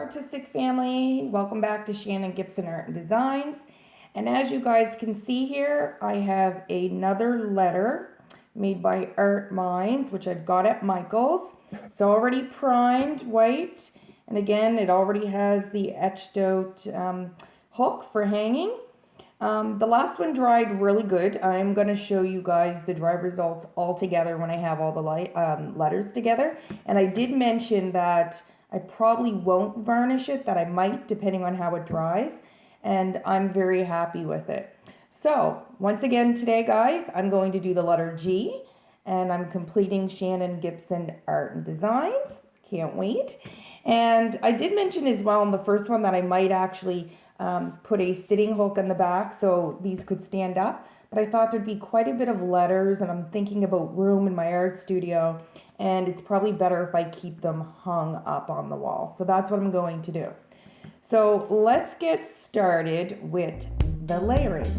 artistic family, welcome back to Shannon Gibson Art and Designs. And as you guys can see here, I have another letter made by Art Minds, which I've got at Michael's. It's already primed white, and again it already has the etched out hook for hanging. The last one dried really good. I'm going to show you guys the dry results all together when I have all the letters together. And I did mention that I probably won't varnish it, that I might depending on how it dries. And I'm very happy with it. So once again today, guys, I'm going to do the letter G, and I'm completing Shannon Gibson Art and Designs. Can't wait. And I did mention as well in the first one that I might actually put a sitting hook on the back so these could stand up, but I thought there'd be quite a bit of letters, and I'm thinking about room in my art studio, and it's probably better if I keep them hung up on the wall. So that's what I'm going to do. So let's get started with the layering.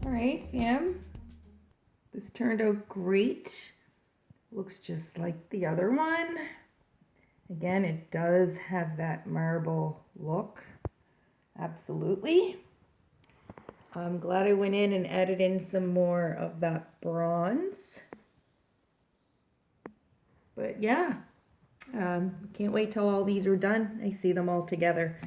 Alright, fam, this turned out great. Looks just like the other one. Again, it does have that marble look. Absolutely. I'm glad I went in and added in some more of that bronze. But yeah, can't wait till all these are done. I see them all together.